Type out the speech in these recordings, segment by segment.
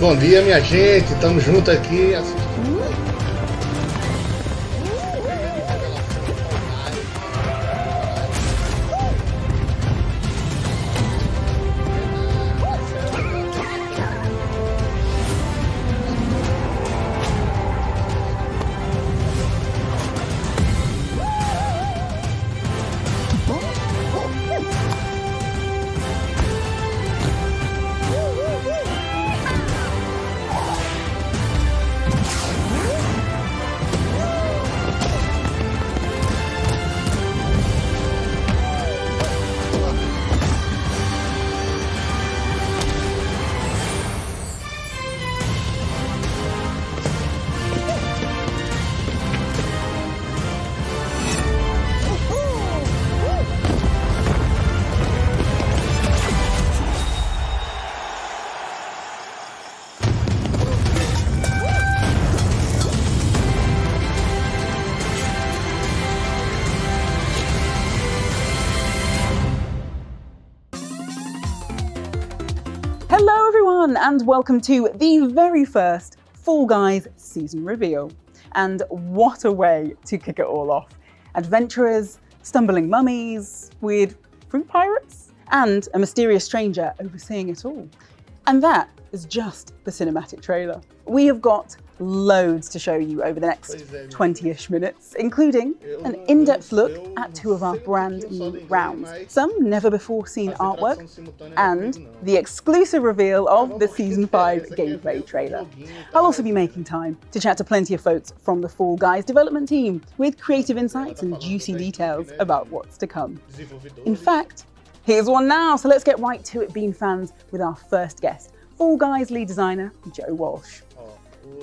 Bom dia, minha gente, estamos juntos aqui assistindo. Hello everyone and welcome to the very first Fall Guys season reveal. And what a way to kick it all off. Adventurers, stumbling mummies, weird fruit pirates, and a mysterious stranger overseeing it all. And that is just the cinematic trailer. We have got loads to show you over the next 20-ish minutes, including an in-depth look at two of our brand new rounds, some never before seen artwork, and the exclusive reveal of the Season 5 gameplay trailer. I'll also be making time to chat to plenty of folks from the Fall Guys development team with creative insights and juicy details about what's to come. In fact, here's one now, so let's get right to it, Bean fans, with our first guest, Fall Guys lead designer, Joe Walsh.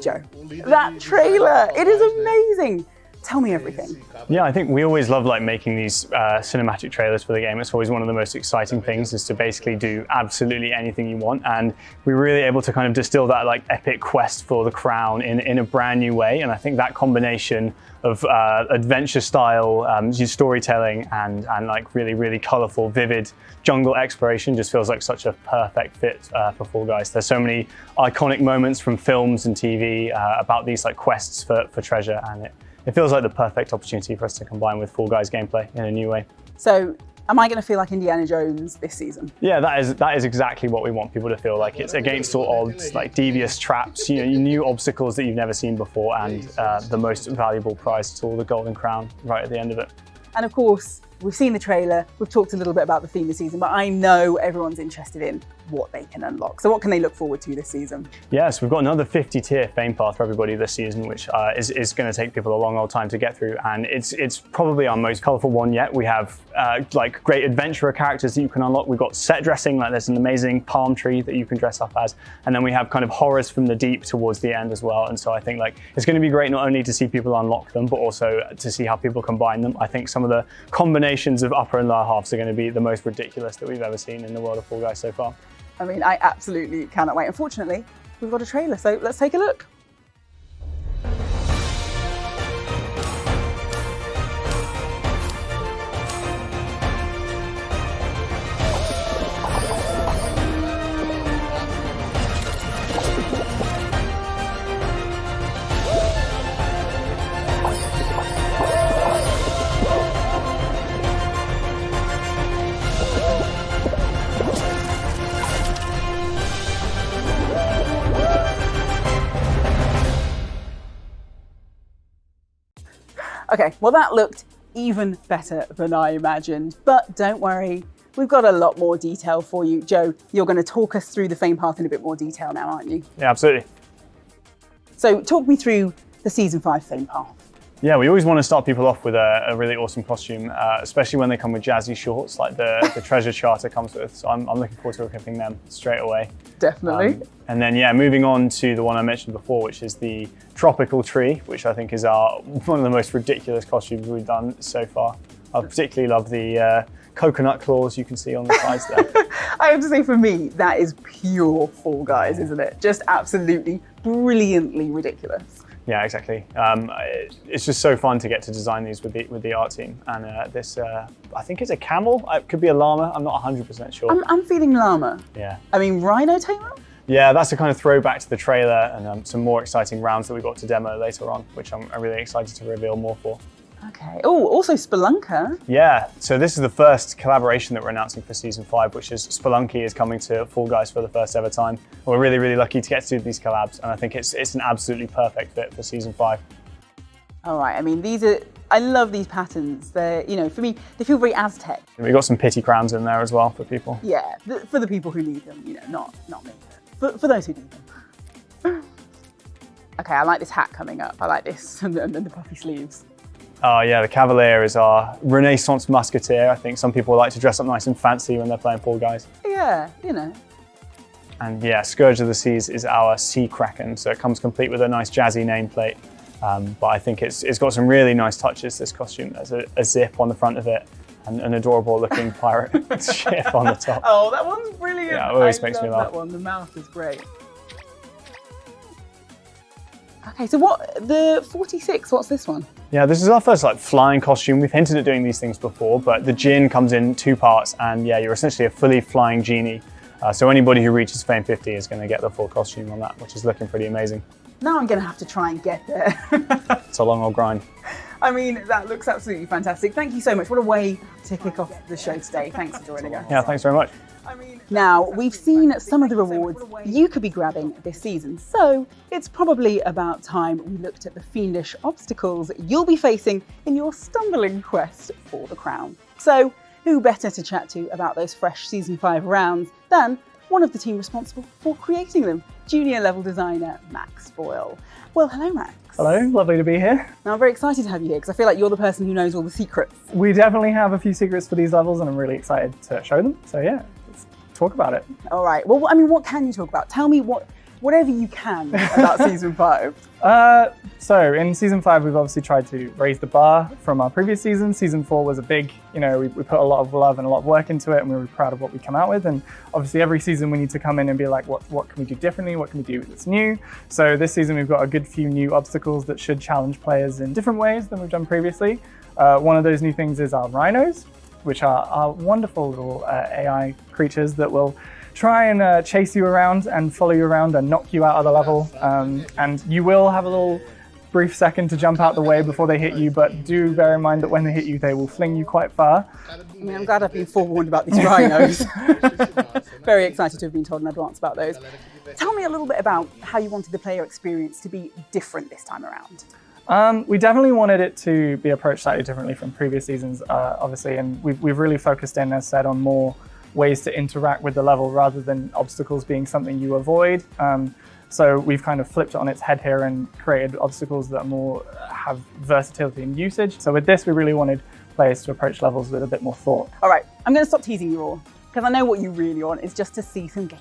Joe, that trailer, it is amazing. Tell me everything. Yeah, I think we always love making these cinematic trailers for the game. It's always one of the most exciting things, is to basically do absolutely anything you want. And we were really able to kind of distill that epic quest for the crown in a brand new way. And I think that combination of adventure style storytelling and really, really colorful, vivid jungle exploration just feels like such a perfect fit for Fall Guys. There's so many iconic moments from films and TV about these quests for treasure, and it feels like the perfect opportunity for us to combine with Fall Guys gameplay in a new way. So, am I going to feel like Indiana Jones this season? Yeah, that is exactly what we want people to feel like. It's against all odds, devious traps, new obstacles that you've never seen before, and the most valuable prize at all, the golden crown, right at the end of it. And of course, we've seen the trailer, we've talked a little bit about the theme this season, but I know everyone's interested in what they can unlock. So what can they look forward to this season? Yes, we've got another 50-tier fame path for everybody this season, which is going to take people a long old time to get through, and it's probably our most colourful one yet. We have like great adventurer characters that you can unlock. We've got set dressing, like there's an amazing palm tree that you can dress up as, and then we have kind of horrors from the deep towards the end as well. And so I think like it's going to be great not only to see people unlock them, but also to see how people combine them. I think some of the combinations of upper and lower halves are going to be the most ridiculous that we've ever seen in the world of Fall Guys so far. I mean, I absolutely cannot wait. Unfortunately, we've got a trailer, so let's take a look. Okay, well that looked even better than I imagined, but don't worry, we've got a lot more detail for you. Joe, you're going to talk us through the fame path in a bit more detail now, aren't you? Yeah, absolutely. So talk me through the season 5 fame path. Yeah, we always want to start people off with a really awesome costume, especially when they come with jazzy shorts like the treasure charter comes with. So I'm looking forward to equipping them straight away. Definitely. And then, yeah, moving on to the one I mentioned before, which is the tropical tree, which I think is one of the most ridiculous costumes we've done so far. I particularly love the coconut claws you can see on the sides there. I have to say, for me, that is pure Fall Guys, isn't it? Just absolutely brilliantly ridiculous. Yeah, exactly. It's just so fun to get to design these with the art team. And this, I think it's a camel. It could be a llama. I'm not 100% sure. I'm feeling llama. Yeah. I mean, rhino tamer? Yeah, that's a kind of throwback to the trailer and some more exciting rounds that we got to demo later on, which I'm really excited to reveal more for. Okay. Oh, also Spelunker. Yeah, so this is the first collaboration that we're announcing for Season 5, which is Spelunky is coming to Fall Guys for the first ever time. We're really, really lucky to get to do these collabs, and I think it's an absolutely perfect fit for Season 5. All right, I mean, I love these patterns. They're, you know, for me, they feel very Aztec. We've got some pity crowns in there as well for people. Yeah, for the people who need them, you know, not me. For those who need them. Okay, I like this hat coming up. I like this, and then the puffy sleeves. Oh yeah, the Cavalier is our Renaissance musketeer. I think some people like to dress up nice and fancy when they're playing Fall Guys. Yeah, you know. And yeah, Scourge of the Seas is our Sea Kraken, so it comes complete with a nice jazzy nameplate. But I think it's got some really nice touches, this costume. There's a zip on the front of it and an adorable looking pirate ship on the top. Oh, that one's brilliant. Yeah, it always makes me laugh. That one, the mouth is great. Okay, so the 46, what's this one? Yeah, this is our first like flying costume. We've hinted at doing these things before, but the Djinn comes in 2 parts, and yeah, you're essentially a fully flying genie. So anybody who reaches Fame 50 is going to get the full costume on that, which is looking pretty amazing. Now I'm going to have to try and get there. It's a long old grind. I mean, that looks absolutely fantastic. Thank you so much. What a way to kick off the show today. Thanks for joining us. Yeah, thanks very much. Now, we've seen some of the rewards you could be grabbing this season, so it's probably about time we looked at the fiendish obstacles you'll be facing in your stumbling quest for the crown. So, who better to chat to about those fresh Season 5 rounds than one of the team responsible for creating them, junior level designer Max Boyle. Well, hello Max. Hello, lovely to be here. Now I'm very excited to have you here because I feel like you're the person who knows all the secrets. We definitely have a few secrets for these levels and I'm really excited to show them. So yeah, let's talk about it. All right, well, I mean, what can you talk about? Tell me whatever you can about Season 5. So in Season 5, we've obviously tried to raise the bar from our previous season. Season 4 was a big, we put a lot of love and a lot of work into it and we were proud of what we come out with. And obviously every season we need to come in and be like, what can we do differently? What can we do that's new? So this season we've got a good few new obstacles that should challenge players in different ways than we've done previously. One of those new things is our rhinos, which are our wonderful little AI creatures that will try and chase you around and follow you around and knock you out of the level. And you will have a little brief second to jump out the way before they hit you, but do bear in mind that when they hit you, they will fling you quite far. I mean, I'm glad I've been forewarned about these rhinos. Very excited to have been told in advance about those. Tell me a little bit about how you wanted the player experience to be different this time around. We definitely wanted it to be approached slightly differently from previous seasons, obviously, and we've really focused in, as said, on more ways to interact with the level rather than obstacles being something you avoid. So we've kind of flipped it on its head here and created obstacles that more have versatility in usage. So with this, we really wanted players to approach levels with a bit more thought. All right, I'm going to stop teasing you all, because I know what you really want is just to see some gameplay.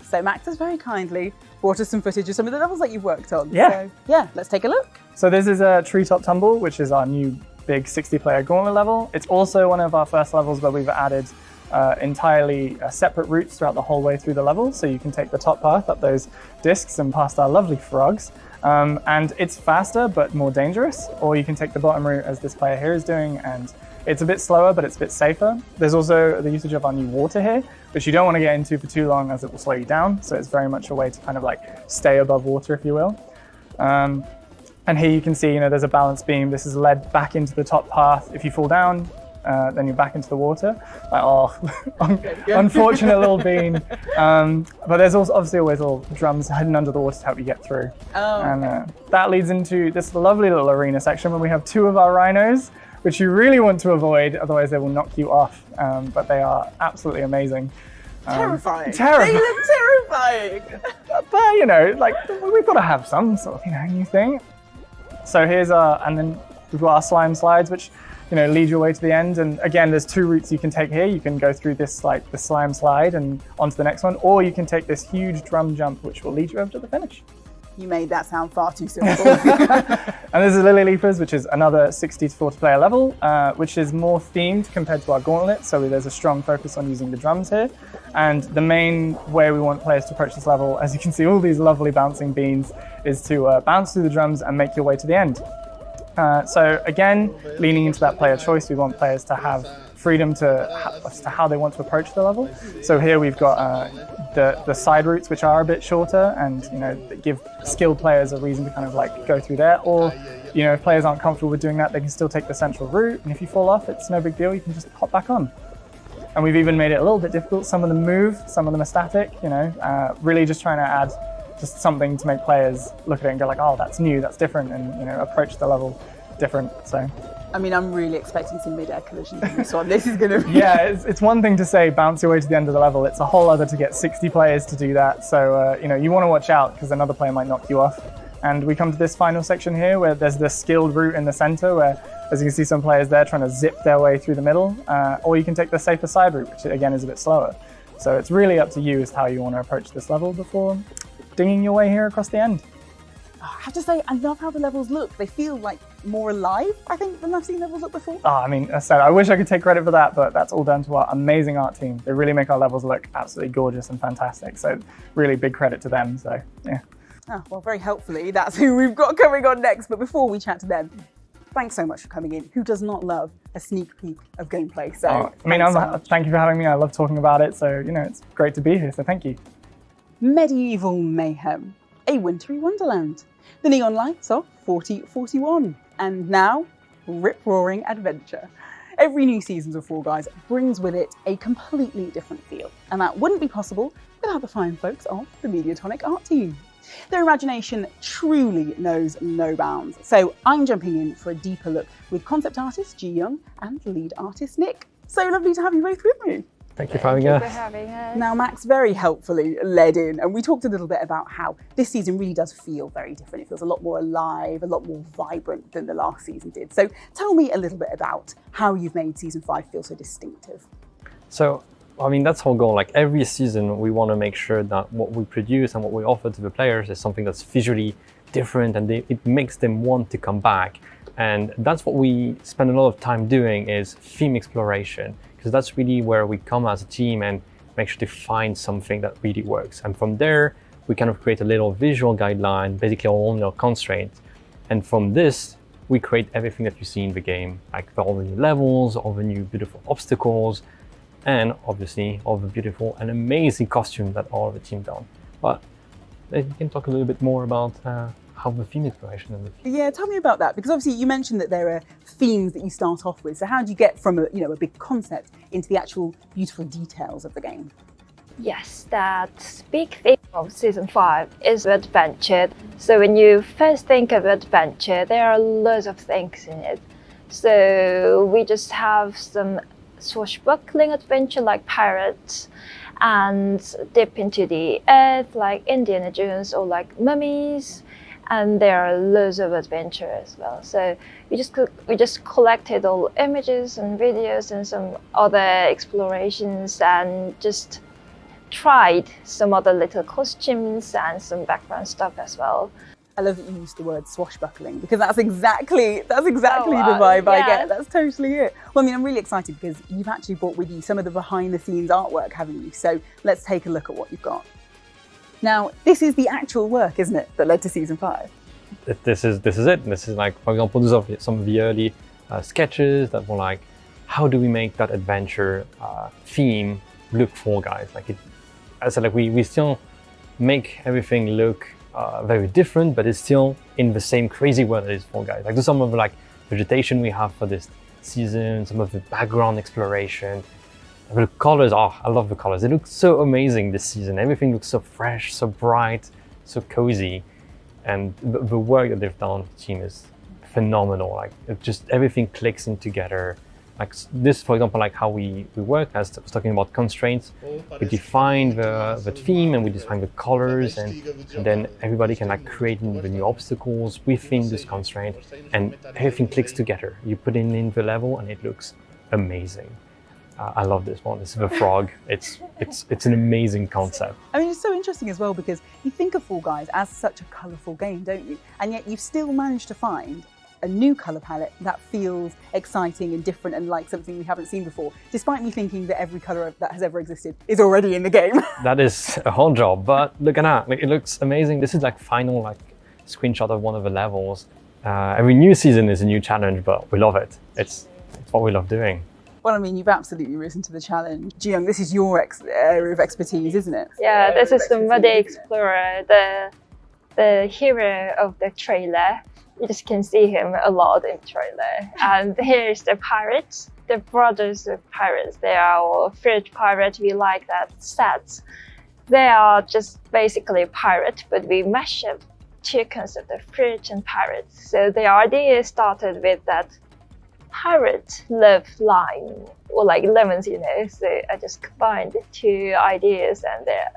So Max has very kindly brought us some footage of some of the levels that you've worked on. Yeah. So, yeah, let's take a look. So this is a Treetop Tumble, which is our new big 60-player gauntlet level. It's also one of our first levels where we've added entirely separate routes throughout the whole way through the level. So you can take the top path up those discs and past our lovely frogs. And it's faster, but more dangerous. Or you can take the bottom route as this player here is doing, and it's a bit slower, but it's a bit safer. There's also the usage of our new water here, which you don't want to get into for too long as it will slow you down. So it's very much a way to kind of like stay above water, if you will. And here you can see, there's a balance beam. This is led back into the top path. If you fall down, then you're back into the water. Like, oh, unfortunate little bean. But there's also obviously always little drums hidden under the water to help you get through. Oh, and that leads into this lovely little arena section where we have two of our rhinos, which you really want to avoid, otherwise they will knock you off. But they are absolutely amazing. terrifying. Terrifying. They look terrifying. But, like, we've got to have some sort of, new thing. So here's and then we've got our slime slides, which, lead your way to the end. And again, there's two routes you can take here. You can go through this, like, the slime slide and onto the next one, or you can take this huge drum jump, which will lead you over to the finish. You made that sound far too simple. And this is Lily Leapers, which is another 60 to 40 player level, which is more themed compared to our gauntlet. So there's a strong focus on using the drums here. And the main way we want players to approach this level, as you can see all these lovely bouncing beans, is to bounce through the drums and make your way to the end. So again, leaning into that player choice, we want players to have freedom as to how they want to approach the level. So here we've got the side routes, which are a bit shorter and that give skilled players a reason to kind of like go through there. Or if players aren't comfortable with doing that, they can still take the central route. And if you fall off, it's no big deal. You can just hop back on. And we've even made it a little bit difficult. Some of them move, some of them are static. Really just trying to add just something to make players look at it and go like, oh, that's new, that's different, and approach the level different. So. I mean, I'm really expecting some mid-air collisions in this one. This is going to be... Yeah, it's one thing to say bounce your way to the end of the level. It's a whole other to get 60 players to do that. So, you want to watch out because another player might knock you off. And we come to this final section here where there's the skilled route in the center where, as you can see, some players there trying to zip their way through the middle. Or you can take the safer side route, which again is a bit slower. So it's really up to you as to how you want to approach this level before dinging your way here across the end. I have to say, I love how the levels look. They feel like more alive, I think, than I've seen levels look before. I mean, as I said, I wish I could take credit for that, but that's all down to our amazing art team. They really make our levels look absolutely gorgeous and fantastic. So really big credit to them. So, yeah. Oh, well, very helpfully, that's who we've got coming on next. But before we chat to them, thanks so much for coming in. Who does not love a sneak peek of gameplay? So, thank you for having me. I love talking about it. So, it's great to be here. So thank you. Medieval Mayhem, a wintry wonderland. The neon lights of 4041. And now, rip-roaring adventure. Every new season of Fall Guys brings with it a completely different feel. And that wouldn't be possible without the fine folks of the Mediatonic art team. Their imagination truly knows no bounds. So I'm jumping in for a deeper look with concept artist Ji Young and lead artist Nick. So lovely to have you both with me. Thank you for having us. Now, Max very helpfully led in, and we talked a little bit about how this season really does feel very different. It feels a lot more alive, a lot more vibrant than the last season did. So tell me a little bit about how you've made season 5 feel so distinctive. So, I mean, that's our goal. Like every season, we want to make sure that what we produce and what we offer to the players is something that's visually different and it makes them want to come back. And that's what we spend a lot of time doing is theme exploration. Because that's really where we come as a team and make sure to find something that really works. And from there, we kind of create a little visual guideline, basically all our constraints. And from this, we create everything that you see in the game, like all the new levels, all the new beautiful obstacles, and obviously all the beautiful and amazing costume that all of the team done. But you can talk a little bit more about how the theme exploration and the theme. Yeah, tell me about that, because obviously you mentioned that there are themes that you start off with. So how do you get from a big concept into the actual beautiful details of the game? Yes, that big theme of season 5 is adventure. So when you first think of adventure, there are loads of things in it. So we just have some swashbuckling adventure like pirates, and dip into the earth like Indiana Jones or like mummies, and there are loads of adventure as well. So we just collected all images and videos and some other explorations, and just tried some other little costumes and some background stuff as well. I love that you used the word swashbuckling, because that's exactly the vibe I get. That's totally it. Well, I mean, I'm really excited because you've actually brought with you some of the behind the scenes artwork, haven't you? So let's take a look at what you've got. Now, this is the actual work, isn't it, that led to season 5? This is it. This is like, for example, these are some of the early sketches that were like, how do we make that adventure theme look Fall Guys? Like I said, like we still make everything look very different, but it's still in the same crazy world that is Fall Guys. Like there's some of the like vegetation we have for this season, some of the background exploration. The colors, oh, I love the colors. They look so amazing this season. Everything looks so fresh, so bright, so cozy. And the work that they've done, the team, is phenomenal. Like it just, everything clicks in together. Like this, for example, like how we work, as I was talking about constraints, we define the theme and we define the colors, and then everybody can like create the new obstacles within this constraint, and everything clicks together. You put in the level and it looks amazing. I love this one. This is the frog. It's an amazing concept. I mean, it's so interesting as well, because you think of Fall Guys as such a colourful game, don't you? And yet you've still managed to find a new colour palette that feels exciting and different and like something we haven't seen before, despite me thinking that every colour that has ever existed is already in the game. That is a whole job, but look at that. Like, it looks amazing. This is like final like screenshot of one of the levels. Every new season is a new challenge, but we love it. It's what we love doing. Well, I mean, you've absolutely risen to the challenge. Ji-young, this is your area of expertise, isn't it? Yeah, this is the Muddy Explorer, the hero of the trailer. You just can see him a lot in the trailer. And here's the pirates, the brothers of pirates. They are all fruit pirates. We like that set. They are just basically pirate, but we mash up two concepts of fruit and pirates. So the idea started with that pirate love line, or like lemons, you know. So I just combined the two ideas, and there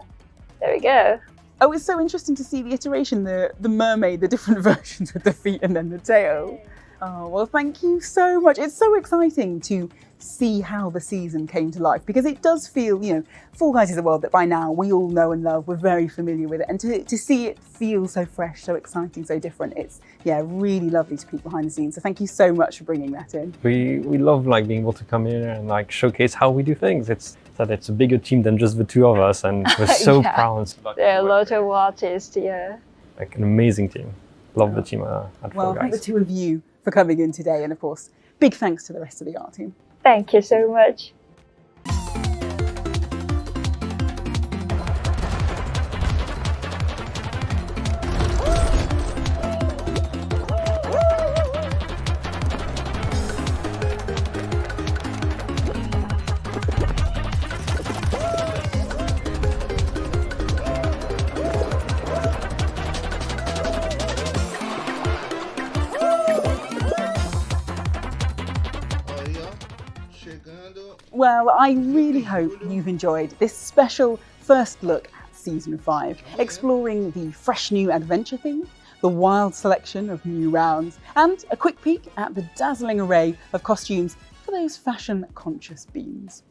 we go. Oh, it's so interesting to see the iteration, the mermaid, the different versions with the feet and then the tail. Oh, well, thank you so much. It's so exciting to see how the season came to life, because it does feel, you know, Fall Guys is a world that by now we all know and love. We're very familiar with it. And to see it feel so fresh, so exciting, so different, it's, yeah, really lovely to peek behind the scenes. So thank you so much for bringing that in. We love like being able to come in and like showcase how we do things. It's a bigger team than just the two of us, and we're so yeah. proud. There are a lot of artists, yeah. Like an amazing team. Love the team at Fall Well, Guys. thank the two of you for coming in today, and of course, big thanks to the rest of the art team. Thank you so much. Well, I really hope you've enjoyed this special first look at Season 5, exploring the fresh new adventure theme, the wild selection of new rounds, and a quick peek at the dazzling array of costumes for those fashion-conscious beans.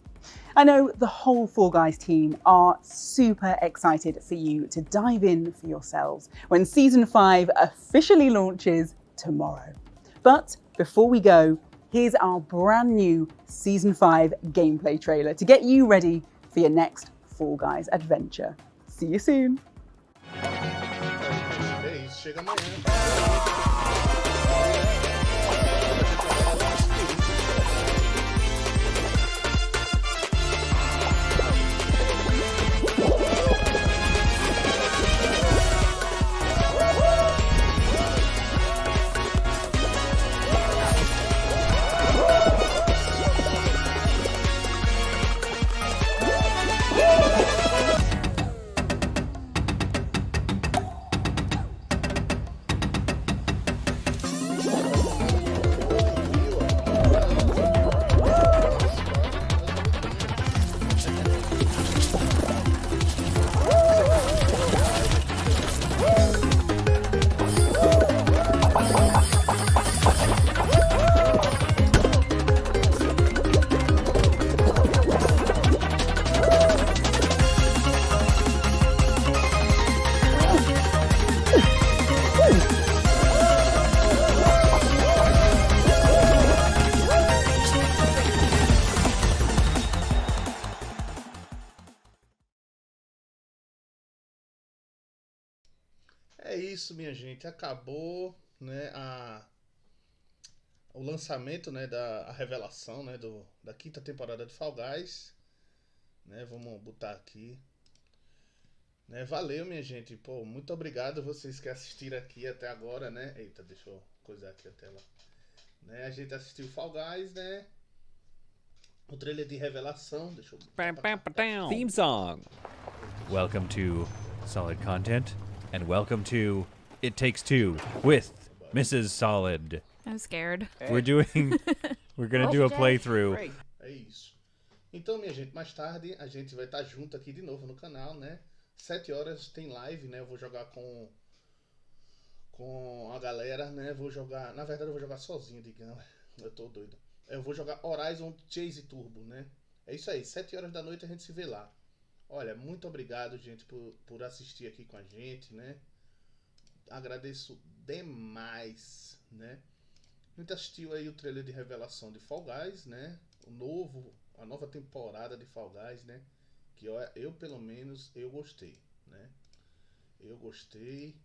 I know the whole Fall Guys team are super excited for you to dive in for yourselves when Season 5 officially launches tomorrow. But before we go, here's our brand new Season 5 gameplay trailer to get you ready for your next Fall Guys adventure. See you soon! Chega amanhã. isso, minha gente. Acabou, né, o lançamento, né, a revelação, né, da quinta temporada de Fall Guys. Né, vamos botar aqui. Né, valeu, minha gente. Pô, muito obrigado vocês que assistiram aqui até agora, né? Eita, deixa eu coisar aqui a tela. Né, a gente assistiu Fall Guys, né? O trailer de revelação. Deixa eu... Theme song. Welcome to Solid Content, and welcome to It Takes Two with Mrs. Solid. I'm scared. We're gonna do a playthrough. É isso. Então, minha gente, mais tarde a gente vai estar junto aqui de novo no canal, né? 7 horas tem live, né? Eu vou jogar com a galera, né? Vou jogar... Na verdade, eu vou jogar sozinho, digamos. Eu tô doido. Eu vou jogar Horizon Chase Turbo, né? É isso aí. 7 horas da noite a gente se vê lá. Olha, muito obrigado, gente, por assistir aqui com a gente, né? Agradeço demais, né? A gente assistiu aí o trailer de revelação de Fall Guys, né? A nova temporada de Fall Guys, né? Que eu pelo menos, eu gostei, né? Eu gostei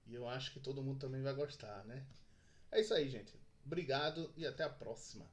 e eu acho que todo mundo também vai gostar, né? É isso aí, gente. Obrigado e até a próxima.